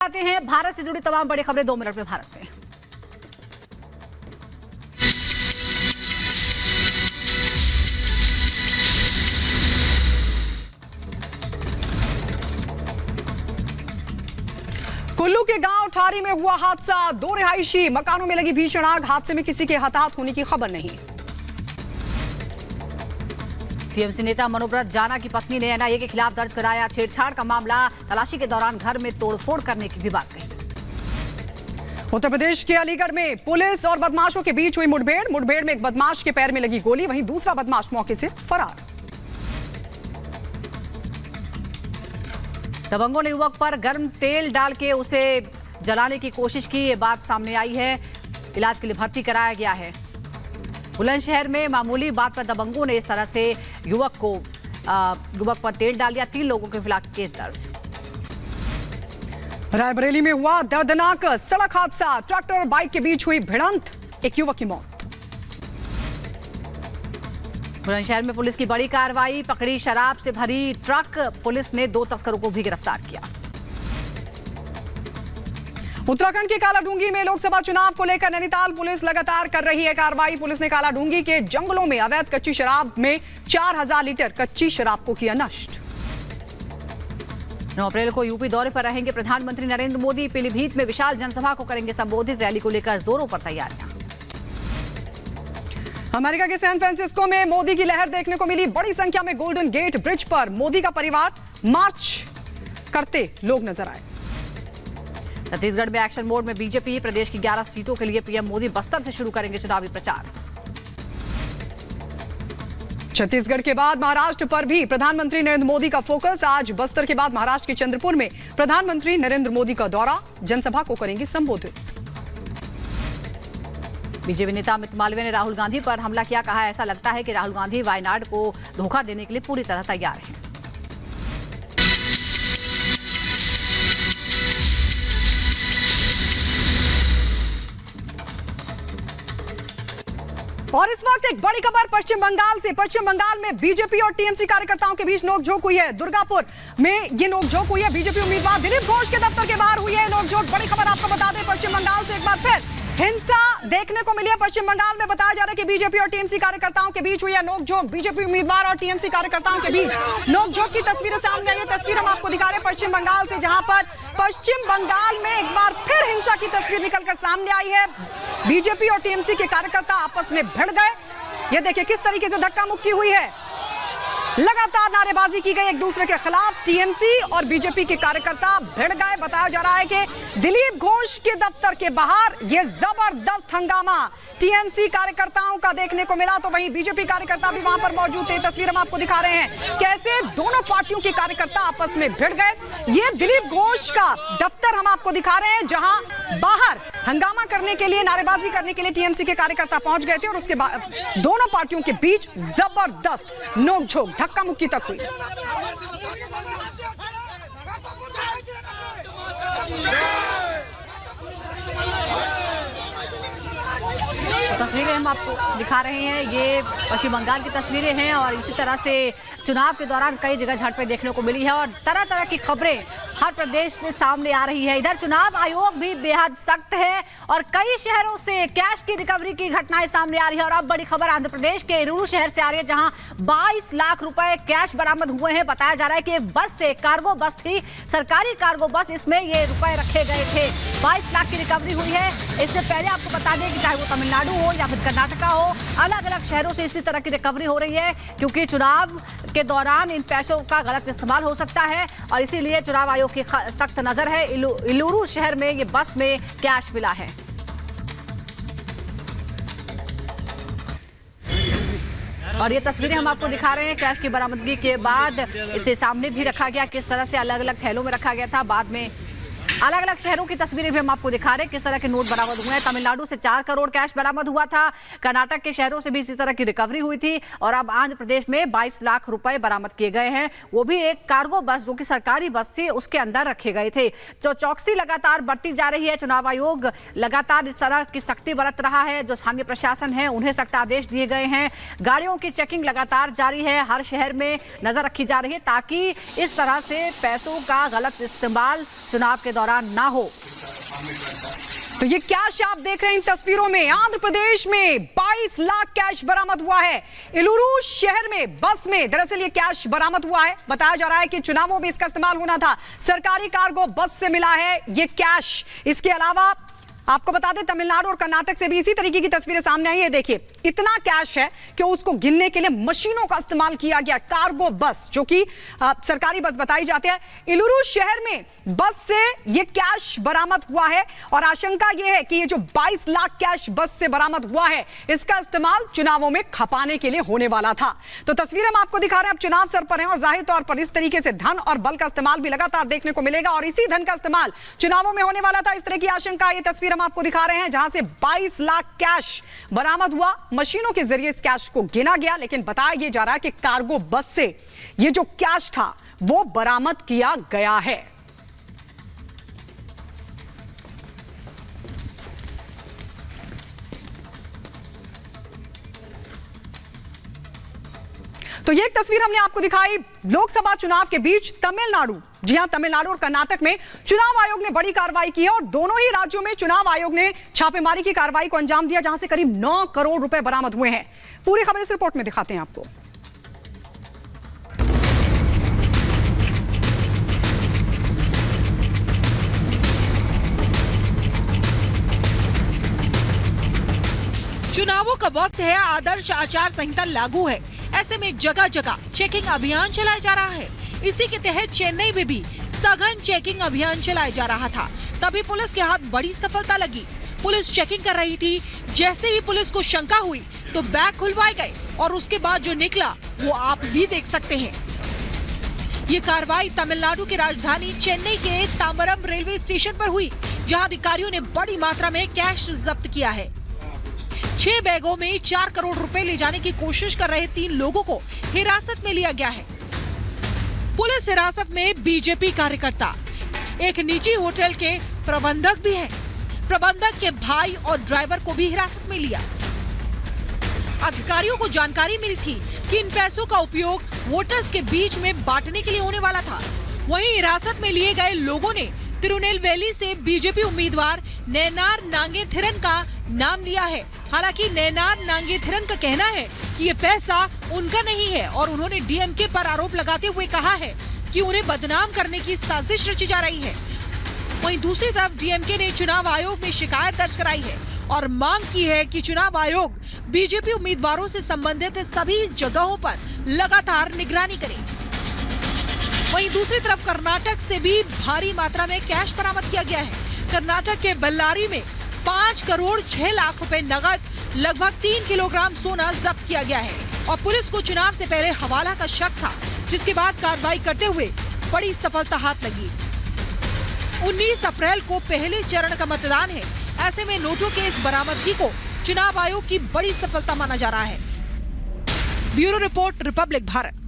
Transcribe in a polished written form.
आते हैं भारत से जुड़ी तमाम बड़ी खबरें 2 मिनट में भारत में। कुल्लू के गांव ठारी में हुआ हादसा, 2 रिहायशी मकानों में लगी भीषण आग। हादसे में किसी के हताहत होने की खबर नहीं। टीएमसी नेता मनोब्रत जाना की पत्नी ने एनआईए के खिलाफ दर्ज कराया छेड़छाड़ का मामला। तलाशी के दौरान घर में तोड़फोड़ करने की भी बात कही। उत्तर प्रदेश के अलीगढ़ में पुलिस और बदमाशों के बीच हुई मुठभेड़ में एक बदमाश के पैर में लगी गोली, वहीं दूसरा बदमाश मौके से फरार। दबंगों ने युवक पर गर्म तेल डाल के उसे जलाने की कोशिश की, ये बात सामने आई है। इलाज के लिए भर्ती कराया गया है। बुलंदशहर में मामूली बात पर दबंगों ने इस तरह से युवक पर तेल डाल दिया। 3 लोगों के खिलाफ केस दर्ज। रायबरेली में हुआ दर्दनाक सड़क हादसा, ट्रैक्टर और बाइक के बीच हुई भिड़ंत, एक युवक की मौत। बुलंदशहर में पुलिस की बड़ी कार्रवाई, पकड़ी शराब से भरी ट्रक। पुलिस ने 2 तस्करों को भी गिरफ्तार किया। उत्तराखंड के कालाढूंगी में लोकसभा चुनाव को लेकर नैनीताल पुलिस लगातार कर रही है कार्रवाई। पुलिस ने कालाढूंगी के जंगलों में अवैध कच्ची शराब में 4000 लीटर कच्ची शराब को किया नष्ट। 9 अप्रैल को यूपी दौरे पर रहेंगे प्रधानमंत्री नरेंद्र मोदी। पीलीभीत में विशाल जनसभा को करेंगे संबोधित। रैली को लेकर जोरों पर तैयारियां। अमेरिका के सैन फ्रांसिस्को में मोदी की लहर देखने को मिली। बड़ी संख्या में गोल्डन गेट ब्रिज पर मोदी का परिवार मार्च करते लोग नजर आए। छत्तीसगढ़ में एक्शन मोड में बीजेपी। प्रदेश की 11 सीटों के लिए पीएम मोदी बस्तर से शुरू करेंगे चुनावी प्रचार। छत्तीसगढ़ के बाद महाराष्ट्र पर भी प्रधानमंत्री नरेंद्र मोदी का फोकस। आज बस्तर के बाद महाराष्ट्र के चंद्रपुर में प्रधानमंत्री नरेंद्र मोदी का दौरा, जनसभा को करेंगे संबोधित। बीजेपी नेता अमित मालवीय ने राहुल गांधी पर हमला किया। कहा, ऐसा लगता है कि राहुल गांधी वायनाड को धोखा देने के लिए पूरी तरह तैयार हैं। और इस वक्त एक बड़ी खबर पश्चिम बंगाल से। पश्चिम बंगाल में बीजेपी और टीएमसी कार्यकर्ताओं के बीच नोकझोंक हुई है। दुर्गापुर में ये नोकझोंक हुई है। बीजेपी उम्मीदवार दिलीप घोष के दफ्तर के बाहर हुई है नोकझोंक। बड़ी खबर आपको बता दें, पश्चिम बंगाल से एक बार फिर हिंसा देखने को मिली है। पश्चिम बंगाल में बताया जा रहा है कि बीजेपी और टीएमसी कार्यकर्ताओं के बीच हुई है नोकझोंक। बीजेपी उम्मीदवार और टीएमसी कार्यकर्ताओं के बीच नोकझोंक की तस्वीरें सामने आई है। तस्वीर हम आपको दिखा रहे हैं पश्चिम बंगाल से, जहां पर पश्चिम बंगाल में एक बार फिर हिंसा की तस्वीर निकलकर सामने आई है। बीजेपी और टीएमसी के कार्यकर्ता आपस में भिड़ गए। ये देखिए किस तरीके से धक्का मुक्की हुई है। लगातार नारेबाजी की गई एक दूसरे के खिलाफ। टीएमसी और बीजेपी के कार्यकर्ता भिड़ गए। बताया जा रहा है कि दिलीप घोष के दफ्तर के बाहर ये जबरदस्त हंगामा टीएमसी कार्यकर्ताओं का देखने को मिला, तो वहीं बीजेपी कार्यकर्ता भी वहां पर मौजूद थे। तस्वीर हम आपको दिखा रहे हैं कैसे दोनों पार्टियों के कार्यकर्ता आपस में भिड़ गए। ये दिलीप घोष का दफ्तर हम आपको दिखा रहे हैं, जहां बाहर हंगामा करने के लिए, नारेबाजी करने के लिए टीएमसी के कार्यकर्ता पहुंच गए थे और उसके बाद दोनों पार्टियों के बीच जबरदस्त नोकझोंक, धक्का मुक्की तक हुई। तस्वीरें हम आपको दिखा रहे हैं, ये पश्चिम बंगाल की तस्वीरें हैं। और इसी तरह से चुनाव के दौरान कई जगह झड़पें देखने को मिली है और तरह तरह की खबरें हर प्रदेश से सामने आ रही है। इधर चुनाव आयोग भी बेहद सख्त है और कई शहरों से कैश की रिकवरी की घटनाएं सामने आ रही है। और अब बड़ी खबर आंध्र प्रदेश के इलूरू शहर से आ रही है, जहां 22 लाख रुपए कैश बरामद हुए हैं। बताया जा रहा है कि एक बस से, कार्गो बस थी, सरकारी कार्गो बस, इसमें ये रुपए रखे गए थे। 22 लाख की रिकवरी हुई है। इससे पहले आपको बता दें कि चाहे वो तमिलनाडु हो या फिर कर्नाटका हो, अलग अलग शहरों से इसी तरह की रिकवरी हो रही है, क्योंकि चुनाव के दौरान इन पैसों का गलत इस्तेमाल हो सकता है और इसीलिए चुनाव आयोग की सख्त नजर है। इलूरू शहर में ये बस में कैश मिला है। और ये तस्वीरें हम आपको दिखा रहे हैं कैश की बरामदगी के बाद। इसे सामने भी रखा गया, किस तरह से अलग अलग थैलों में रखा गया था। बाद में अलग अलग शहरों की तस्वीरें भी हम आपको दिखा रहे हैं किस तरह के नोट बरामद हुए हैं। तमिलनाडु से 4 करोड़ कैश बरामद हुआ था। कर्नाटक के शहरों से भी इसी तरह की रिकवरी हुई थी। और अब आंध्र प्रदेश में 22 लाख रुपए बरामद किए गए हैं, वो भी एक कार्गो बस जो कि सरकारी बस थी उसके अंदर रखे गए थे। तो चौकसी लगातार बढ़ती जा रही है। चुनाव आयोग लगातार इस तरह की सख्ती बरत रहा है। जो स्थानीय प्रशासन है उन्हें सख्त आदेश दिए गए हैं। गाड़ियों की चेकिंग लगातार जारी है, हर शहर में नजर रखी जा रही है ताकि इस तरह से पैसों का गलत इस्तेमाल चुनाव के दौरान दौरान ना हो। तो ये कैश आप देख रहे हैं इन तस्वीरों में, आंध्र प्रदेश में 22 लाख कैश बरामद हुआ है। इलुरु शहर में बस में दरअसल ये कैश बरामद हुआ है। बताया जा रहा है कि चुनावों में इसका इस्तेमाल होना था। सरकारी कार्गो बस से मिला है ये कैश। इसके अलावा आपको बता दें तमिलनाडु और कर्नाटक से भी इसी तरीके की तस्वीरें सामने आई है। देखिए इतना कैश है कि उसको गिनने के लिए मशीनों का इस्तेमाल किया गया। कार्गो बस जो कि सरकारी बस बताई जाती है, इलुरु शहर में बस से ये कैश बरामद हुआ है और आशंका यह है कि ये जो 22 लाख कैश बस से बरामद हुआ है इसका इस्तेमाल चुनावों में खपाने के लिए होने वाला था। तो तस्वीरें हम आपको दिखा रहे हैं, अब चुनाव सर पर हैं और जाहिर तौर पर इस तरीके से धन और बल का इस्तेमाल भी लगातार देखने को मिलेगा और इसी धन का इस्तेमाल चुनावों में होने वाला था। इस तरह की आशंका, ये तस्वीर हम आपको दिखा रहे हैं जहां से 22 लाख कैश बरामद हुआ। मशीनों के जरिए इस कैश को गिना गया, लेकिन बताया यह जा रहा है कि कार्गो बस से ये जो कैश था वो बरामद किया गया है। तो ये एक तस्वीर हमने आपको दिखाई लोकसभा चुनाव के बीच तमिलनाडु, जी हां तमिलनाडु और कर्नाटक में चुनाव आयोग ने बड़ी कार्रवाई की है और दोनों ही राज्यों में चुनाव आयोग ने छापेमारी की कार्रवाई को अंजाम दिया जहां से करीब 9 करोड़ रुपए बरामद हुए हैं। पूरी खबर इस रिपोर्ट में दिखाते हैं आपको। चुनावों का वक्त है, आदर्श आचार संहिता लागू है। ऐसे में जगह जगह चेकिंग अभियान चलाया जा रहा है। इसी के तहत चेन्नई में भी सघन चेकिंग अभियान चलाया जा रहा था। तभी पुलिस के हाथ बड़ी सफलता लगी। पुलिस चेकिंग कर रही थी, जैसे ही पुलिस को शंका हुई तो बैग खुलवाए गए और उसके बाद जो निकला वो आप भी देख सकते हैं। ये कार्रवाई तमिलनाडु की राजधानी चेन्नई के तांबरम रेलवे स्टेशन पर हुई, जहां अधिकारियों ने बड़ी मात्रा में कैश जब्त किया है। 6 बैगों में 4 करोड़ रुपए ले जाने की कोशिश कर रहे 3 लोगों को हिरासत में लिया गया है। पुलिस हिरासत में बीजेपी कार्यकर्ता, एक निजी होटल के प्रबंधक भी हैं। प्रबंधक के भाई और ड्राइवर को भी हिरासत में लिया। अधिकारियों को जानकारी मिली थी कि इन पैसों का उपयोग वोटर्स के बीच में बांटने के लिए होने वाला था। वहीं हिरासत में लिए गए लोगों ने तिरुनेलवेली से बीजेपी उम्मीदवार नयनार नागेंथिरन का नाम लिया है। हालांकि नयनार नागेंथिरन का कहना है कि ये पैसा उनका नहीं है और उन्होंने डीएमके पर आरोप लगाते हुए कहा है कि उन्हें बदनाम करने की साजिश रची जा रही है। वहीं दूसरी तरफ डीएमके ने चुनाव आयोग में शिकायत दर्ज कराई है और मांग की है कि चुनाव आयोग बीजेपी उम्मीदवारों से संबंधित सभी जगहों पर लगातार निगरानी करे। वहीं दूसरी तरफ कर्नाटक से भी भारी मात्रा में कैश बरामद किया गया है। कर्नाटक के बेल्लारी में 5 करोड़ 6 लाख रुपए नगद, लगभग 3 किलोग्राम सोना जब्त किया गया है और पुलिस को चुनाव से पहले हवाला का शक था, जिसके बाद कार्रवाई करते हुए बड़ी सफलता हाथ लगी। 19 अप्रैल को पहले चरण का मतदान है। ऐसे में नोटों के इस बरामदगी को चुनाव आयोग की बड़ी सफलता माना जा रहा है। Bureau report, Republic Bharat.